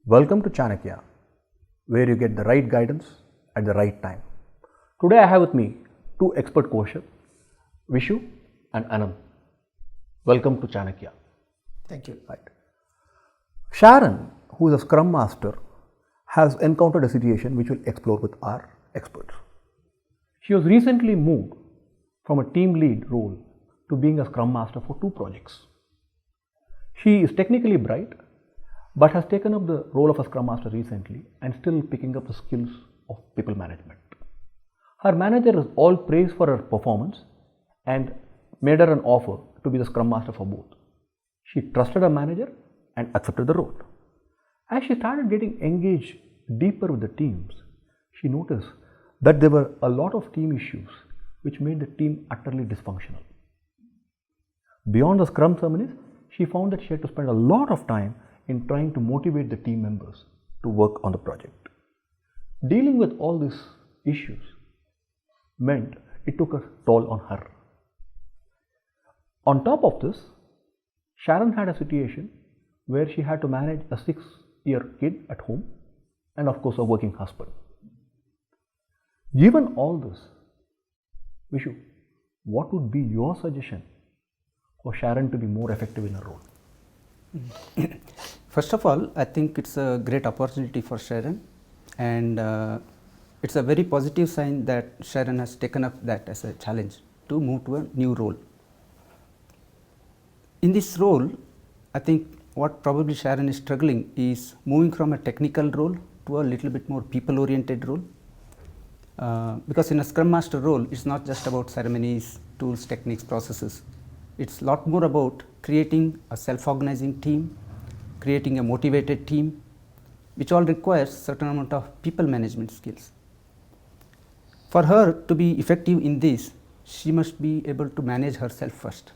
Welcome to Chanakya, where you get the right guidance at the right time. Today I have with me two expert coaches, Vishu and Ananth. Welcome to Chanakya. Thank you. Right. Sheron, who is a Scrum Master, has encountered a situation which we'll explore with our experts. She was recently moved from a team lead role to being a Scrum Master for two projects. She is technically bright, but has taken up the role of a Scrum Master recently and still picking up the skills of people management. Her manager is all praise for her performance and made her an offer to be the Scrum Master for both. She trusted her manager and accepted the role. As she started getting engaged deeper with the teams, she noticed that there were a lot of team issues which made the team utterly dysfunctional. Beyond the Scrum ceremonies, she found that she had to spend a lot of time in trying to motivate the team members to work on the project. Dealing with all these issues meant it took a toll on her. On top of this, Sheron had a situation where she had to manage a 6-year kid at home and of course a working husband. Given all this, Vishu, what would be your suggestion for Sheron to be more effective in her role? First of all, I think it's a great opportunity for Sheron, and it's a very positive sign that Sheron has taken up that as a challenge to move to a new role. In this role, I think what probably Sheron is struggling is moving from a technical role to a little bit more people oriented role. Because in a Scrum Master role, it's not just about ceremonies, tools, techniques, processes. It's a lot more about creating a self-organizing team, creating a motivated team, which all requires certain amount of people management skills. For her to be effective in this, she must be able to manage herself first.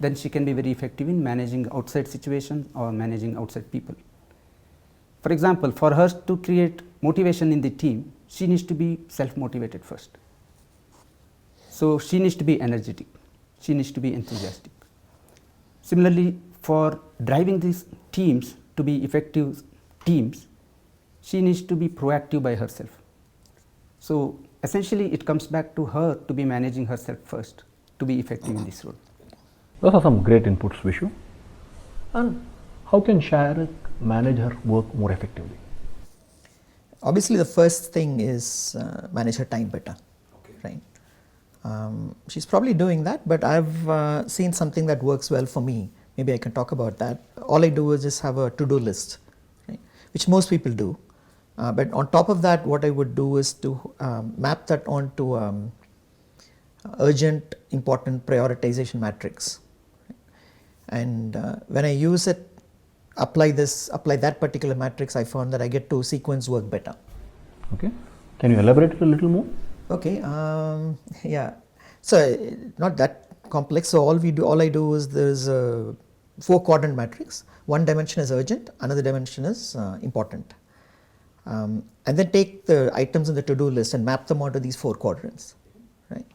Then she can be very effective in managing outside situations or managing outside people. For example, for her to create motivation in the team, she needs to be self-motivated first. So she needs to be energetic. She needs to be enthusiastic. Similarly, for driving these teams to be effective teams, she needs to be proactive by herself. So essentially, it comes back to her to be managing herself first to be effective in this role. Those are some great inputs, Vishu. And how can Sheron manage her work more effectively? Obviously, the first thing is manage her time better, right? She's probably doing that, but I've seen something that works well for me. Maybe I can talk about that. All I do is just have a to-do list, right? Which most people do. But on top of that, what I would do is to map that onto urgent, important prioritization matrix. And when I use it, apply that particular matrix, I found that I get to sequence work better. Okay. Can you elaborate a little more? Okay. Yeah. So not that complex. So all I do is there's a 4-quadrant matrix. One dimension is urgent, another dimension is important. And then take the items in the to-do list and map them onto these 4 quadrants, right?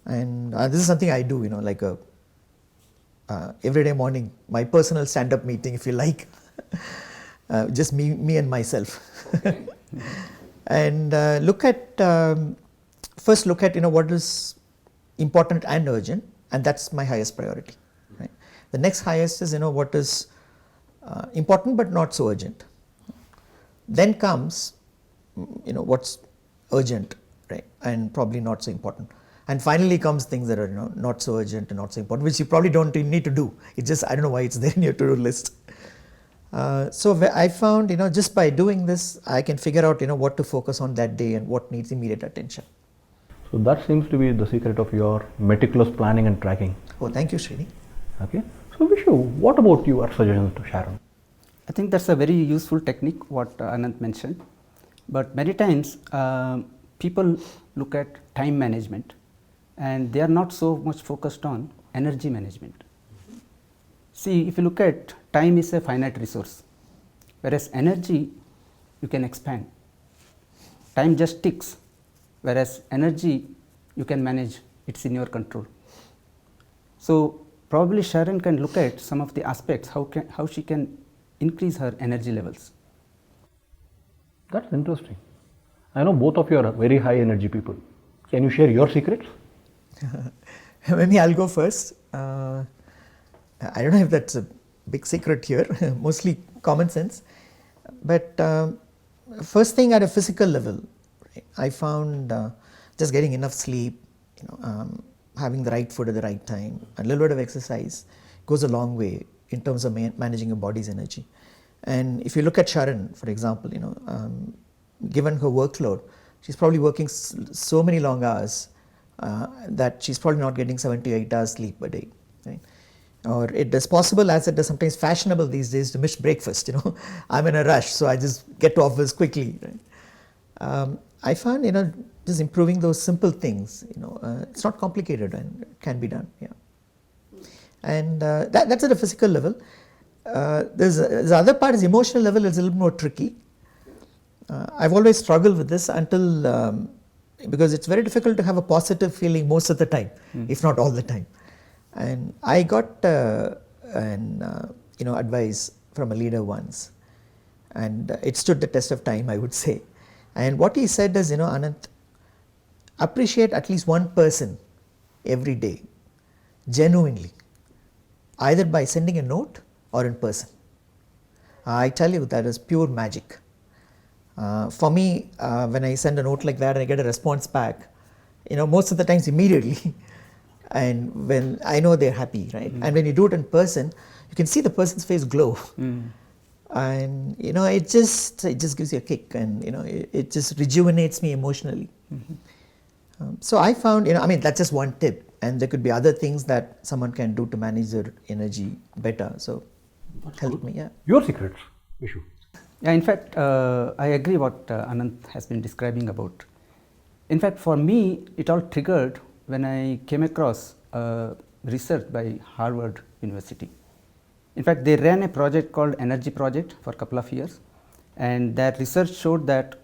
And this is something I do, like a everyday morning, my personal stand-up meeting, if you like, just me and myself. And first look at what is important and urgent, and that's my highest priority. Right? The next highest is what is important but not so urgent. Then comes what's urgent, right, and probably not so important. And finally comes things that are not so urgent and not so important, which you probably don't need to do. It's just, I don't know why it's there in your to-do list. So I found just by doing this, I can figure out what to focus on that day and what needs immediate attention. So that seems to be the secret of your meticulous planning and tracking. Oh, thank you, Srini. Okay. So Vishu, what about your suggestions to Sheron? I think that's a very useful technique what Ananth mentioned. But many times people look at time management and they are not so much focused on energy management. See, if you look at time is a finite resource, whereas energy you can expand. Time just ticks, whereas energy you can manage, it's in your control. So probably Sheron can look at some of the aspects, how she can increase her energy levels That's interesting. I know both of you are very high energy people. Can you share your secrets? Maybe I'll go first. I don't know if that's a big secret here, mostly common sense. But first thing at a physical level, right, I found just getting enough sleep, having the right food at the right time, a little bit of exercise goes a long way in terms of managing your body's energy. And if you look at Sheron, for example, given her workload, she's probably working so many long hours that she's probably not getting 7 to 8 hours sleep a day, right? Or it is possible, as it is sometimes fashionable these days, to miss breakfast. I'm in a rush, so I just get to office quickly. Right? I found, just improving those simple things. It's not complicated and it can be done. Yeah, and that's at a physical level. The other part is emotional level is a little more tricky. I've always struggled with this until because it's very difficult to have a positive feeling most of the time, if not all the time. And I got advice from a leader once, and it stood the test of time, I would say. And what he said is, Ananth, appreciate at least one person every day, genuinely, either by sending a note or in person. I tell you, that is pure magic. For me, when I send a note like that and I get a response back, most of the times immediately, and when I know they're happy, right? And when you do it in person, you can see the person's face glow. And it just gives you a kick, and it just rejuvenates me emotionally. So I found, that's just one tip, and there could be other things that someone can do to manage their energy better. So help me. Yeah. Your secrets, Vishu. Yeah, in fact, I agree what Ananth has been describing about. In fact, for me, it all triggered when I came across research by Harvard University. In fact, they ran a project called Energy Project for a couple of years, and that research showed that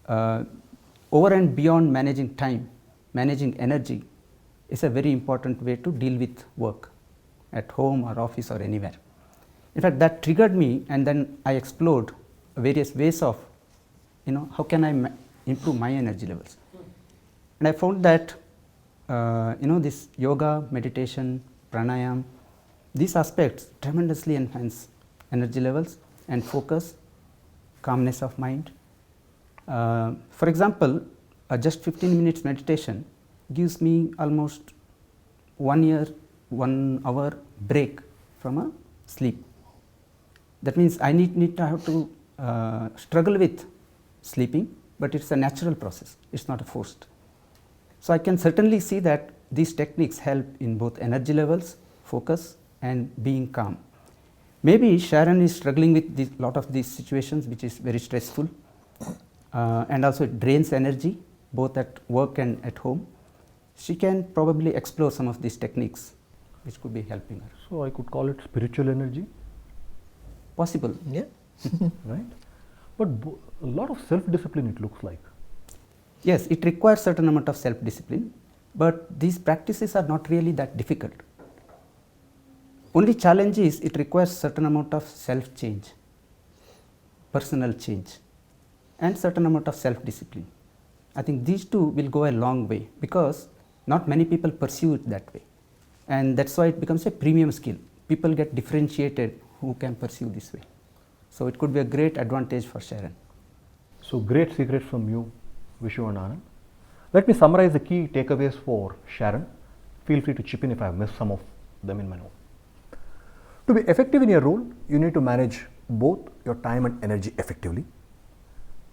over and beyond managing time, managing energy is a very important way to deal with work at home or office or anywhere. In fact, that triggered me, and then I explored various ways of, how can I improve my energy levels. And I found that, this yoga, meditation, pranayama, these aspects tremendously enhance energy levels and focus, calmness of mind. For example, just 15 minutes meditation gives me almost 1 hour break from a sleep. That means I need to have to struggle with sleeping, but it's a natural process, it's not a forced. So I can certainly see that these techniques help in both energy levels, focus, and being calm. Maybe Sheron is struggling with a lot of these situations, which is very stressful, and also it drains energy both at work and at home. She can probably explore some of these techniques which could be helping her. So I could call it spiritual energy? Possible. Yeah. Right? But a lot of self-discipline, it looks like. Yes, it requires certain amount of self-discipline, but these practices are not really that difficult. Only challenge is it requires certain amount of self-change, personal change, and certain amount of self-discipline. I think these two will go a long way because not many people pursue it that way, and that's why it becomes a premium skill. People get differentiated who can pursue this way. So it could be a great advantage for Sheron. So great secrets from you, Vishu and Ananth. Let me summarize the key takeaways for Sheron. Feel free to chip in if I have missed some of them in my note. To be effective in your role, you need to manage both your time and energy effectively.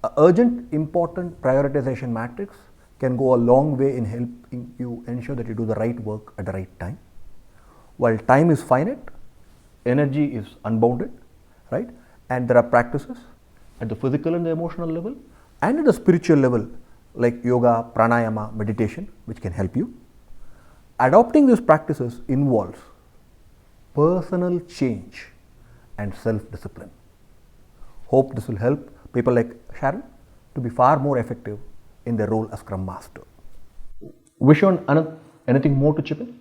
An urgent, important prioritization matrix can go a long way in helping you ensure that you do the right work at the right time. While time is finite, energy is unbounded, right? And there are practices at the physical and the emotional level and at the spiritual level like yoga, pranayama, meditation, which can help you. Adopting these practices involves personal change and self-discipline. Hope this will help people like Sheron to be far more effective in their role as Scrum Master. Vishu and Ananth, anything more to chip in?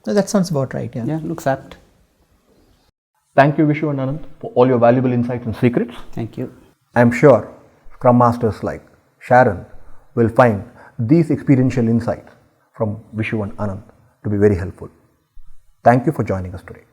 No, that sounds about right. Yeah. Yeah, looks apt. Thank you, Vishu and Ananth, for all your valuable insights and secrets. Thank you. I am sure Scrum Masters like Sheron will find these experiential insights from Vishu and Ananth to be very helpful. Thank you for joining us today.